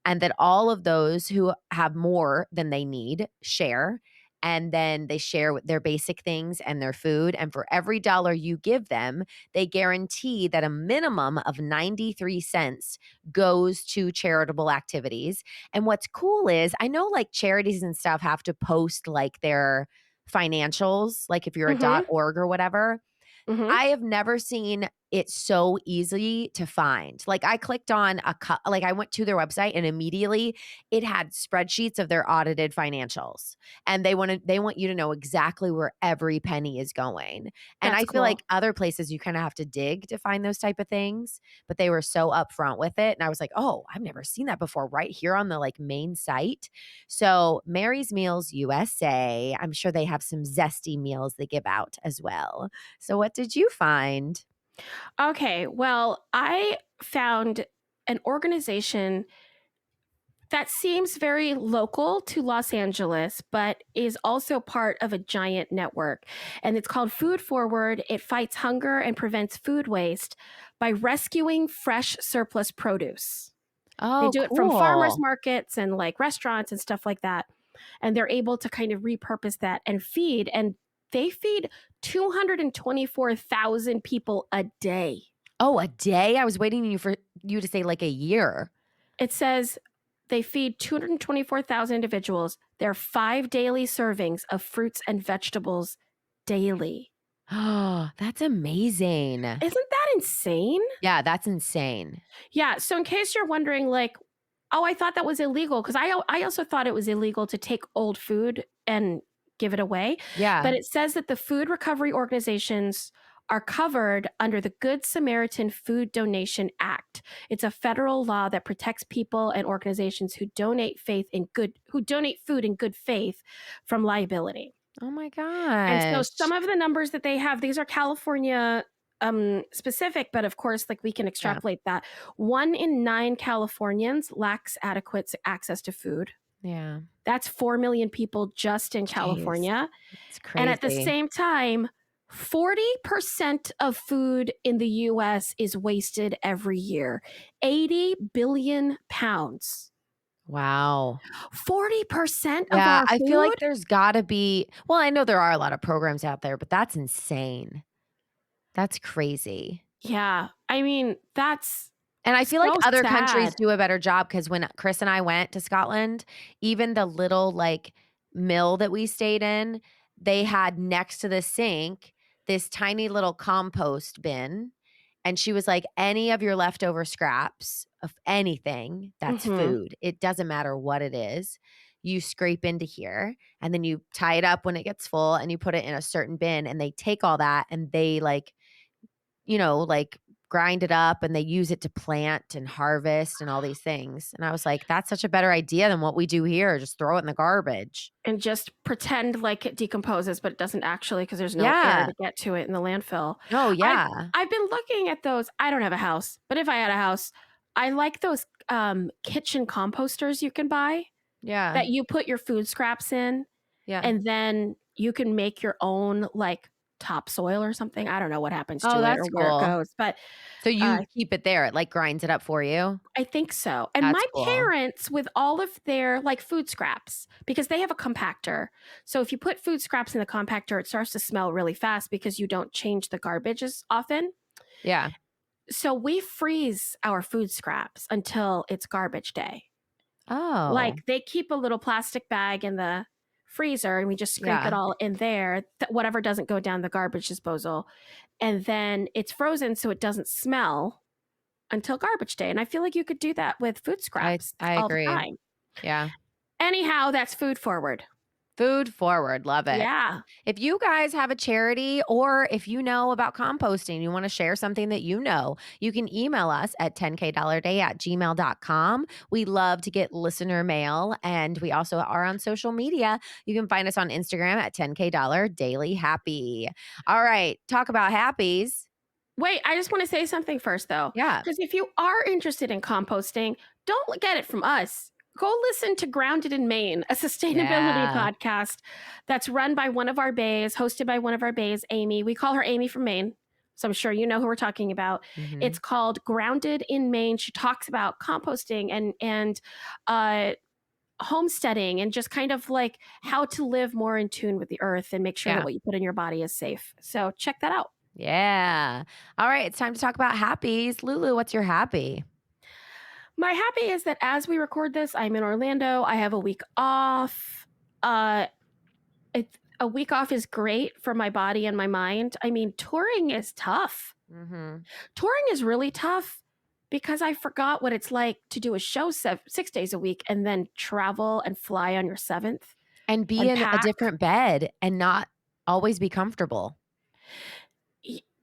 and that all of those who have more than they need share. And then they share their basic things and their food. And for every dollar you give them, they guarantee that a minimum of 93 cents goes to charitable activities. And what's cool is I know like charities and stuff have to post like their financials, like if you're a .org or whatever. I have never seen it so easy to find. Like I clicked on I went to their website and immediately it had spreadsheets of their audited financials, and they want you to know exactly where every penny is going. And I feel like other places you kind of have to dig to find those type of things, but they were so upfront with it. And I was like, oh, I've never seen that before right here on the like main site. So Mary's Meals USA, I'm sure they have some zesty meals they give out as well. So what did you find? Okay, well, I found an organization that seems very local to Los Angeles, but is also part of a giant network. And it's called Food Forward. It fights hunger and prevents food waste by rescuing fresh surplus produce. Oh, they do it from farmers markets and like restaurants and stuff like that. And they're able to kind of repurpose that and feed. And they feed 224,000 people a day. Oh, a day? I was waiting for you to say like a year. It says they feed 224,000 individuals. There are 5 daily servings of fruits and vegetables daily. Oh, that's amazing. Isn't that insane? Yeah, that's insane. Yeah. So in case you're wondering, like, oh, I thought that was illegal, because I also thought it was illegal to take old food and give it away. Yeah. But it says that the food recovery organizations are covered under the Good Samaritan Food Donation Act. It's a federal law that protects people and organizations who donate food in good faith from liability. Oh my gosh. And so some of the numbers that they have, these are California specific, but of course, like we can extrapolate that. 1 in 9 Californians lacks adequate access to food. Yeah. That's 4 million people just in California. It's crazy. And at the same time, 40% of food in the US is wasted every year. 80 billion pounds. Wow. 40% of our food? I feel like there's got to be, well, I know there are a lot of programs out there, but that's insane. That's crazy. Yeah. I mean, that's And I feel like So other countries sad. do a better job because when Chris and I went to Scotland, even the little, like, mill that we stayed in, they had next to the sink this tiny little compost bin, and she was like, "Any of your leftover scraps of anything that's Mhm. food, it doesn't matter what it is, you scrape into here, and then you tie it up when it gets full, and you put it in a certain bin, and they take all that, and they, like, like, grind it up and they use it to plant and harvest and all these things. And I was like, that's such a better idea than what we do here. Just throw it in the garbage. And just pretend like it decomposes, but it doesn't actually because there's no air Yeah. to get to it in the landfill. Oh, I've yeah. I've been looking at those. I don't have a house, but if I had a house, I like those, kitchen composters you can buy Yeah. that you put your food scraps in, Yeah. and then you can make your own, like, topsoil or something. I don't know what happens Oh, to it or that's where it cool. goes, but, So you uh keep it there. It, like, grinds it up for you? I think so. And That's my cool. parents, with all of their like food scraps, because they have a compactor. So if you put food scraps in the compactor, it starts to smell really fast because you don't change the garbage as often. Yeah. So we freeze our food scraps until it's garbage day. Oh. Like they keep a little plastic bag in the freezer and we just scrape it Yeah. all in there, whatever doesn't go down the garbage disposal. And then it's frozen so it doesn't smell until garbage day. And I feel like you could do that with food scraps I all the agree. time. Yeah. Anyhow, that's food forward. Food forward. Love it. Yeah. If you guys have a charity or if you know about composting, you want to share something that you know, you can email us at 10kdollarday@gmail.com. We love to get listener mail and we also are on social media. You can find us on Instagram at 10kdollardailyhappy. All right, talk about happies. Wait, I just want to say something first, though. Yeah. Because if you are interested in composting, don't look at it from us. Go listen to Grounded in Maine, a sustainability Yeah. podcast that's run by one of our bays, hosted by one of our bays, Amy. We call her Amy from Maine. So I'm sure you know who we're talking about. Mhm. It's called Grounded in Maine. She talks about composting and uh, homesteading and just kind of like how to live more in tune with the earth and make sure that Yeah. what you put in your body is safe. So check that out. Yeah. All right, it's time to talk about happies. Lulu, what's your happy? My happy is that as we record this, I'm in Orlando. I have a week off. Uh, a week off is great for my body and my mind. I mean, touring is tough. Mhm. Touring is really tough because I forgot what it's like to do a show 6 days a week and then travel and fly on your seventh And be and in a pack. different bed and not always be comfortable.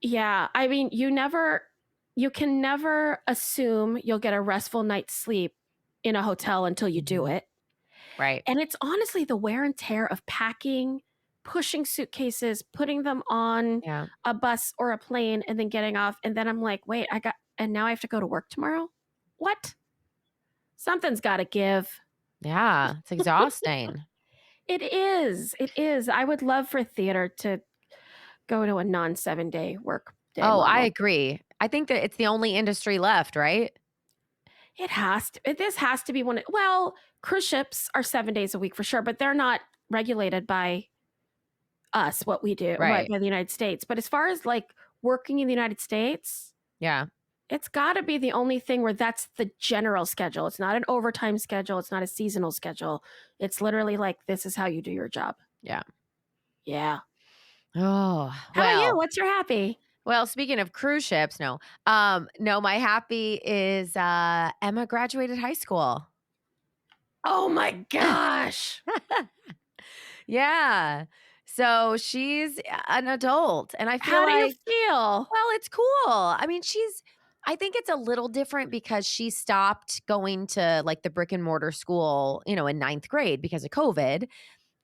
Yeah, I mean, you can never assume you'll get a restful night's sleep in a hotel until you do Mhm. it. Right. And it's honestly the wear and tear of packing, pushing suitcases, putting them on Yeah. a bus or a plane, and then getting off. And then I'm like, wait, and now I have to go to work tomorrow? What? Something's got to give. Yeah, it's exhausting. It is. It is. I would love for theater to go to a non 7 day work day Oh, I model. agree. I think that it's the only industry left, right? It has to. This has to be one. Well, cruise ships are 7 days a week for sure, but they're not regulated by us, what we do, right, Right. by the United States. But as far as like working in the United States, Yeah. it's got to be the only thing where that's the general schedule. It's not an overtime schedule. It's not a seasonal schedule. It's literally like, this is how you do your job. Yeah. Yeah. Oh, How about you? well. What's your happy? Well, speaking of cruise ships, no. No, my happy is Emma graduated high school. Oh my gosh. Yeah. So she's an adult and I feel How do you like feel? well, it's cool. I mean, I think it's a little different because she stopped going to like the brick and mortar school, in ninth grade because of COVID.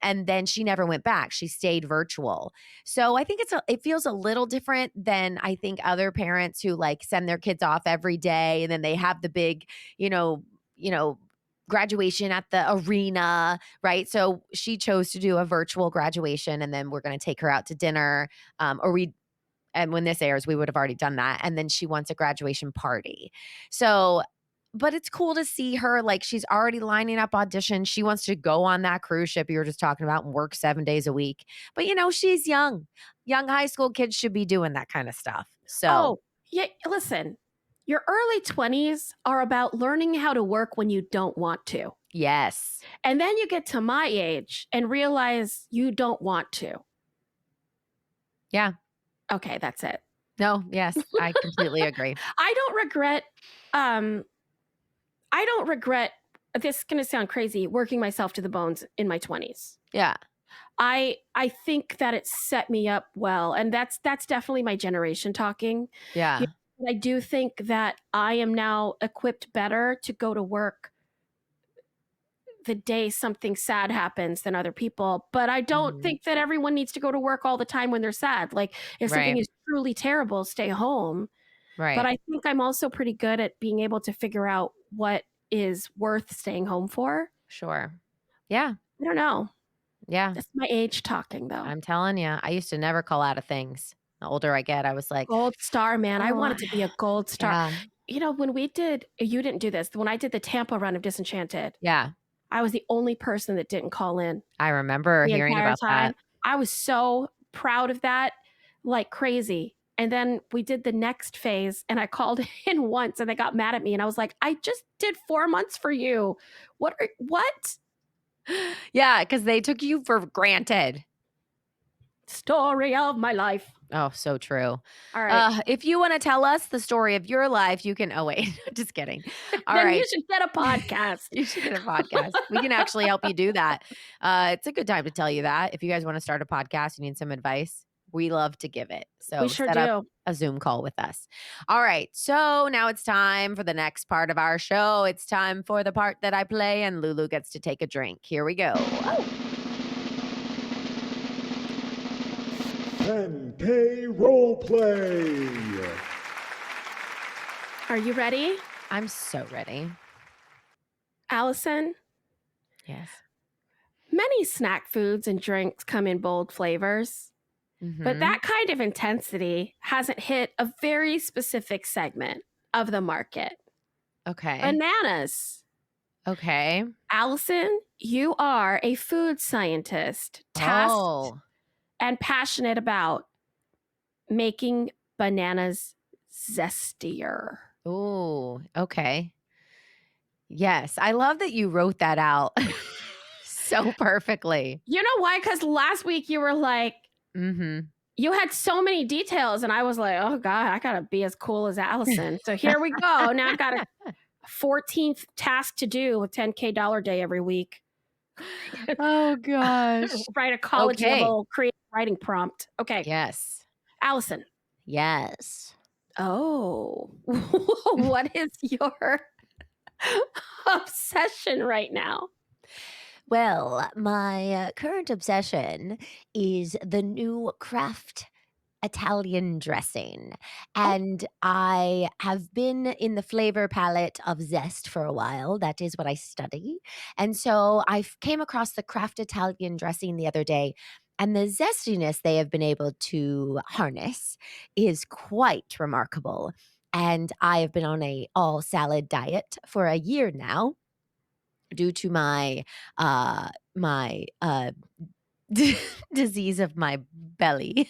And then she never went back. She stayed virtual. So I think it feels a little different than I think other parents who like send their kids off every day and then they have the big, you know, you know, graduation at the arena, right? So she chose to do a virtual graduation and then we're going to take her out to dinner and when this airs, we would have already done that. And then she wants a graduation party. So, but it's cool to see her like she's already lining up auditions. She wants to go on that cruise ship you were just talking about and work 7 days a week. But she's young. Young high school kids should be doing that kind of stuff. So, Oh, yeah. Listen, Your early 20s are about learning how to work when you don't want to. Yes. And then you get to my age and realize you don't want to. Yeah. Okay, that's it. No, yes, I completely agree. I don't regret, this is going to sound crazy, working myself to the bones in my 20s. Yeah. I think that it set me up well, and that's definitely my generation talking. Yeah. I do think that I am now equipped better to go to work the day something sad happens than other people, but I don't think that everyone needs to go to work all the time when they're sad. Like if something is truly terrible, stay home. Right. But I think I'm also pretty good at being able to figure out what is worth staying home for. Sure. Yeah. I don't know. Yeah. That's my age talking, though. I'm telling you, I used to never call out of things. The older I get, I was like, Gold star, man. I wanted to be a gold star. Yeah. You know, when we did, you didn't do this. When I did the Tampa run of Disenchanted, Yeah. I was the only person that didn't call in. I remember The hearing entire about time. that. I was so proud of that, like crazy. And then we did the next phase and I called in once and they got mad at me. And I was like, I just did 4 months for you. What? Yeah, because they took you for granted. Story of my life. Oh, so true. All right. If you want to tell us the story of your life, you can. Oh, wait, just kidding. All then right. you should get a podcast. You should get a podcast. We can actually help you do that. It's a good time to tell you that. If you guys want to start a podcast, you need some advice, we love to give it. So We sure set up do. a Zoom call with us. All right. So now it's time for the next part of our show. It's time for the part that I play, and Lulu gets to take a drink. Here we go. 10K Roleplay. Are you ready? I'm so ready. Alison? Yes. Many snack foods and drinks come in bold flavors, but that kind of intensity hasn't hit a very specific segment of the market. Okay. Bananas. Okay. Alison, you are a food scientist tasked and passionate about making bananas zestier. Ooh, okay. Yes. I love that you wrote that out so perfectly. You know why? Because last week you were like, you had so many details, and I was like, oh God, I gotta be as cool as Alison. So here we go. Now I've got a 14th task to do with 10K dollar day every week. Oh gosh. Write a college level creative writing prompt. Okay. Yes. Allison. Yes. Oh, what is your obsession right now? Well, my current obsession is the new Kraft Italian dressing. And I have been in the flavor palette of zest for a while. That is what I study. And so I came across the Kraft Italian dressing the other day. And the zestiness they have been able to harness is quite remarkable. And I have been on a all salad diet for a year now due to my disease of my belly.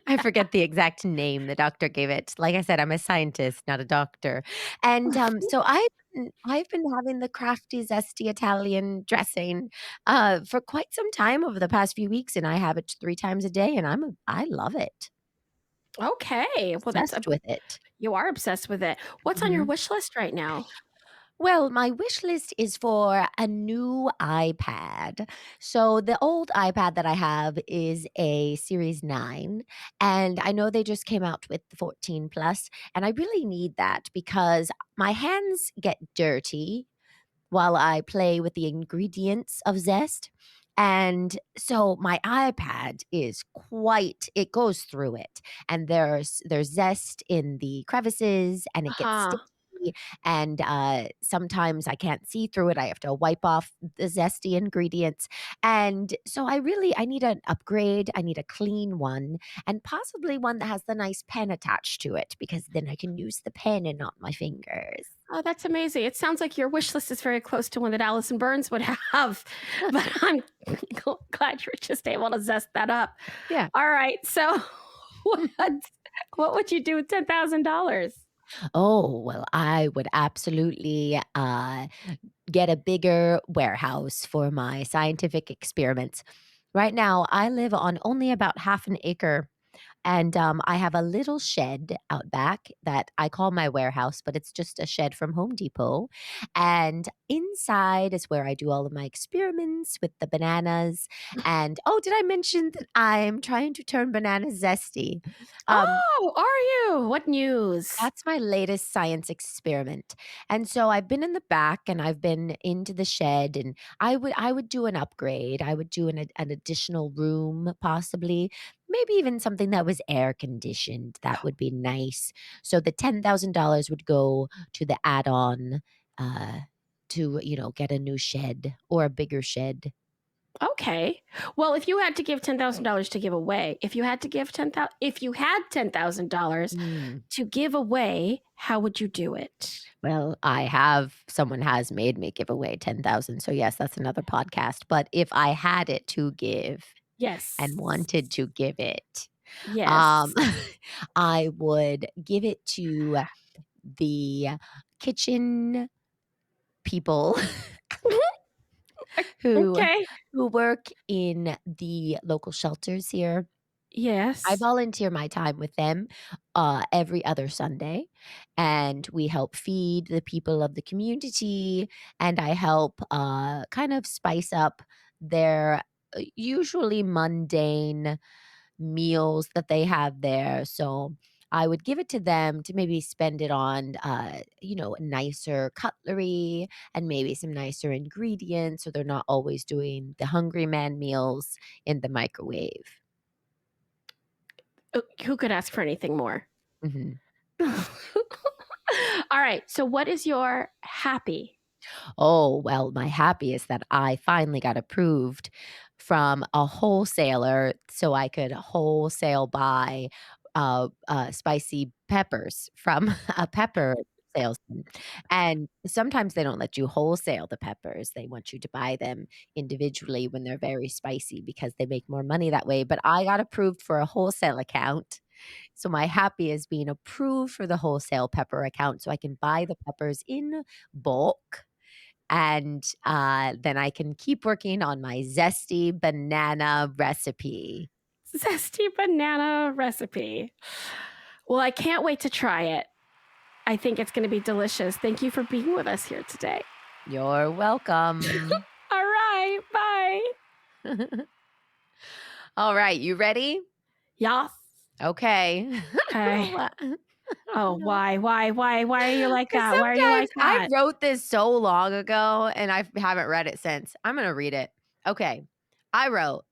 I forget the exact name the doctor gave it. Like I said, I'm a scientist, not a doctor. And so I've been having the crafty, zesty Italian dressing for quite some time over the past few weeks, and I have it 3 times a day, and I love it. Okay. Well, Obsessed with it. You are obsessed with it. What's on your wish list right now? Well, my wish list is for a new iPad. So the old iPad that I have is a Series 9, and I know they just came out with the 14 Plus, and I really need that because my hands get dirty while I play with the ingredients of Zest. And so my iPad is it goes through it. And there's zest in the crevices and it gets sticky. And sometimes I can't see through it. I have to wipe off the zesty ingredients. And so I need an upgrade. I need a clean one and possibly one that has the nice pen attached to it because then I can use the pen and not my fingers. Oh, that's amazing. It sounds like your wish list is very close to one that Alison Burns would have, but I'm glad you're just able to zest that up. Yeah. All right. So What would you do with $10,000? Oh, well, I would absolutely get a bigger warehouse for my scientific experiments. Right now, I live on only about half an acre. And I have a little shed out back that I call my warehouse, but it's just a shed from Home Depot. And inside is where I do all of my experiments with the bananas. And oh, did I mention that I'm trying to turn bananas zesty? Um, Oh, are you? What news? that's my latest science experiment. And so I've been in the back and I've been into the shed and I would do an upgrade. I would do an additional room possibly. Maybe even something that was air conditioned. That would be nice. So the $10,000 would go to the add-on uh to, get a new shed or a bigger shed. Okay. Well, if you had to give $10,000 to give away, if you had $10,000 Mm. to give away, how would you do it? Well, someone has made me give away 10,000. So yes, that's another podcast. But if I had it to give Yes. and wanted to give it, Yes. um, I would give it to the kitchen people who Okay. who work in the local shelters here. I Yes. volunteer my time with them every other Sunday, and we help feed the people of the community, and I help kind of spice up their usually mundane meals that they have there. So I would give it to them to maybe spend it on, nicer cutlery and maybe some nicer ingredients so they're not always doing the Hungry Man meals in the microwave. Who could ask for anything more? Mhm. All right. So, what is your happy? Oh, well, my happy is that I finally got approved from a wholesaler so I could wholesale buy spicy peppers from a pepper salesman. And sometimes they don't let you wholesale the peppers. They want you to buy them individually when they're very spicy because they make more money that way. But I got approved for a wholesale account. So my happy is being approved for the wholesale pepper account so I can buy the peppers in bulk and then I can keep working on my zesty banana recipe. Zesty banana recipe. Well, I can't wait to try it. I think it's going to be delicious. Thank you for being with us here today. You're welcome. All right. Bye. All right, you ready? Yes. Okay. Okay. What? Oh, why are you like 'Cause that? Why are you like sometimes I that? wrote this so long ago and I haven't read it since. I'm gonna read it. Okay. I wrote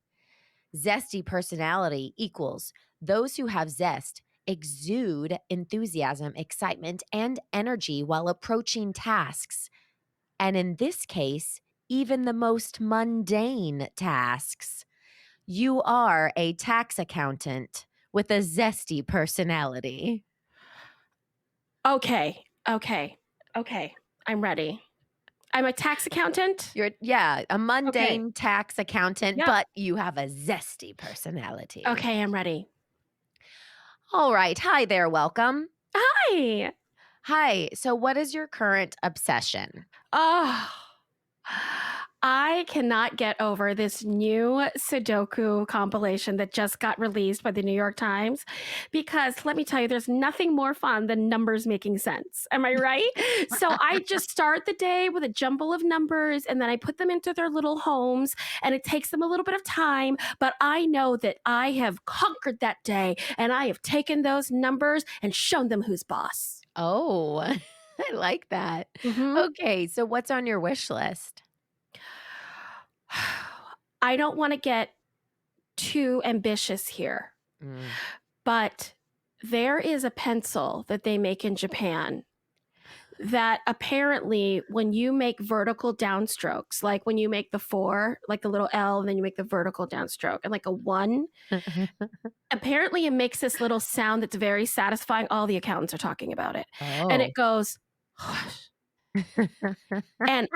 zesty personality equals those who have zest exude enthusiasm, excitement, and energy while approaching tasks. And in this case, even the most mundane tasks. You are a tax accountant with a zesty personality. Okay. I'm ready. I'm a tax accountant. You're, yeah, a Okay. mundane tax accountant, Yep. but you have a zesty personality. Okay, I'm ready. All right. Hi there. Welcome. Hi. Hi. So, what is your current obsession? Oh, I cannot get over this new Sudoku compilation that just got released by the New York Times because let me tell you, there's nothing more fun than numbers making sense. Am I right? So I just start the day with a jumble of numbers and then I put them into their little homes and it takes them a little bit of time, but I know that I have conquered that day and I have taken those numbers and shown them who's boss. Oh, I like that. Mhm. Okay. So, what's on your wish list? I don't want to get too ambitious here, Mm. but there is a pencil that they make in Japan that apparently when you make vertical downstrokes, like when you make the 4, like the little L, and then you make the vertical downstroke and like a 1, apparently it makes this little sound that's very satisfying. All the accountants are talking about it. And Oh. it goes, and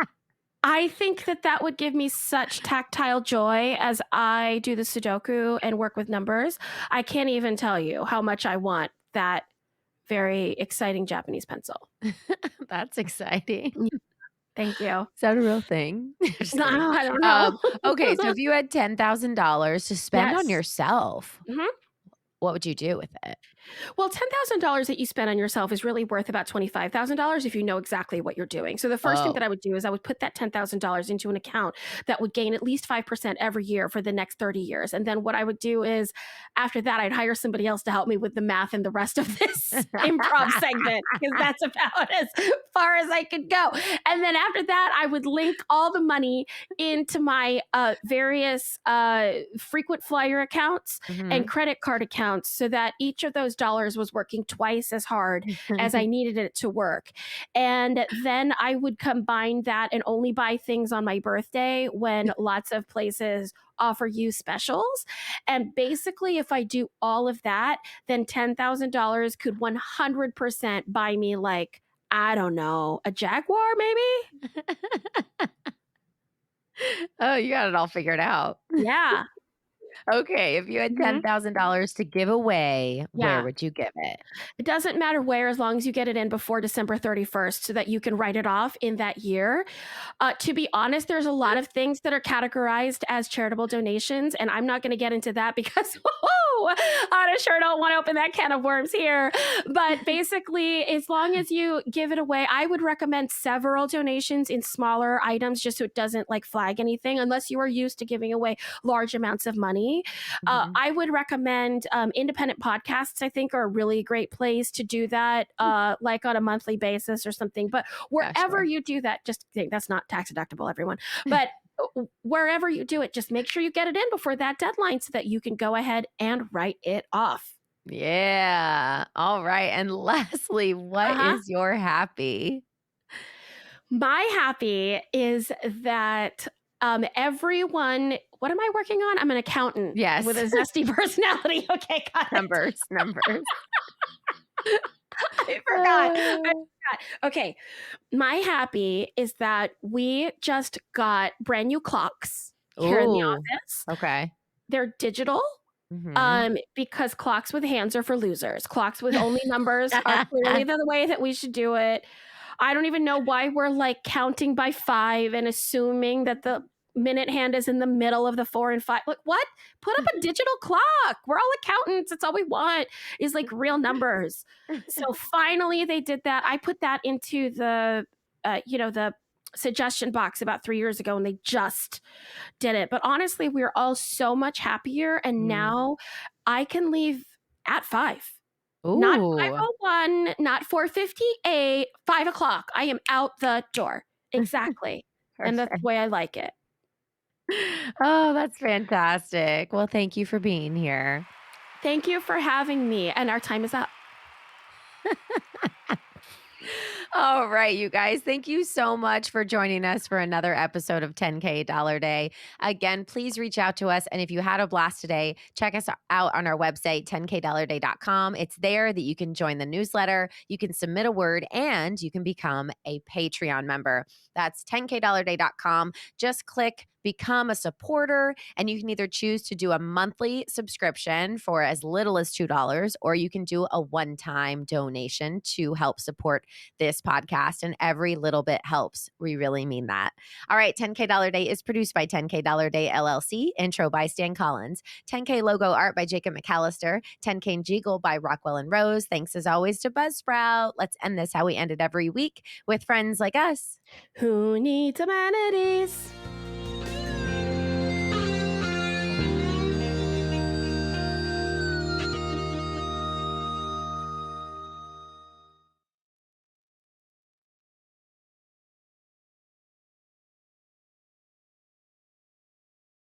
I think that would give me such tactile joy as I do the Sudoku and work with numbers. I can't even tell you how much I want that very exciting Japanese pencil. That's exciting. Thank you. Is that a real thing? Just No, kidding. I don't know. Okay, so if you had $10,000 to spend on Yes. yourself, Mhm. what would you do with it? Well, $10,000 that you spend on yourself is really worth about $25,000 if you know exactly what you're doing. So the first thing that Oh. I would do is I would put that $10,000 into an account that would gain at least 5% every year for the next 30 years. And then what I would do is after that, I'd hire somebody else to help me with the math and the rest of this improv segment because that's about as far as I could go. And then after that, I would link all the money into my various frequent flyer accounts and credit card accounts so that each of those dollars was working twice as hard as I needed it to work. And then I would combine that and only buy things on my birthday when lots of places offer you specials. And basically, if I do all of that, then $10,000 could 100% buy me, like, I don't know, a Jaguar maybe? Oh, you got it all figured out. Yeah. Okay, if you had Mhm. $10,000 to give away, where Yeah. would you give it? It doesn't matter where, as long as you get it in before December 31st so that you can write it off in that year. To be honest, there's a lot of things that are categorized as charitable donations, and I'm not going to get into that because I sure don't want to open that can of worms here. But basically, as long as you give it away, I would recommend several donations in smaller items just so it doesn't like flag anything unless you are used to giving away large amounts of money. I would recommend independent podcasts, I think, are a really great place to do that, like on a monthly basis or something. But wherever sure. you do that, just think that's not tax deductible, everyone. But wherever you do it, just make sure you get it in before that deadline so that you can go ahead and write it off. Yeah. All right. And lastly, what Uh-huh. is your happy? My happy is that everyone, what am I working on? I'm an accountant Yes. with a zesty personality. Okay, got it. Numbers. I forgot. Okay, my happy is that we just got brand new clocks here in the Ooh. office. Okay. They're digital. Because clocks with hands are for losers. Clocks with only numbers are clearly the way that we should do it. I don't even know why we're like counting by 5 and assuming that the minute hand is in the middle of the 4 and 5. Like, what? Put up a digital clock. We're all accountants. That's all we want is like real numbers. So finally they did that. I put that into the the suggestion box about 3 years ago and they just did it. But honestly, we're all so much happier and now I can leave at 5. Not Ooh. 5:01, not 4:58, 5 o'clock. I am out the door. Exactly. And that's the way I like it. Oh, that's fantastic. Well, thank you for being here. Thank you for having me. And our time is up. All right, you guys. Thank you so much for joining us for another episode of 10K Dollar Day. Again, please reach out to us. And if you had a blast today, check us out on our website, 10kdollarday.com. It's there that you can join the newsletter, you can submit a word, and you can become a Patreon member. That's 10kdollarday.com. Just click become a supporter, and you can either choose to do a monthly subscription for as little as $2, or you can do a one-time donation to help support this podcast. And every little bit helps. We really mean that. All right, 10K Dollar Day is produced by 10K Dollar Day LLC. Intro by Stan Collins. 10K logo art by Jacob McAllister. 10K Jiggle by Rockwell and Rose. Thanks as always to Buzzsprout. Let's end this how we end it every week with friends like us. Who needs amenities?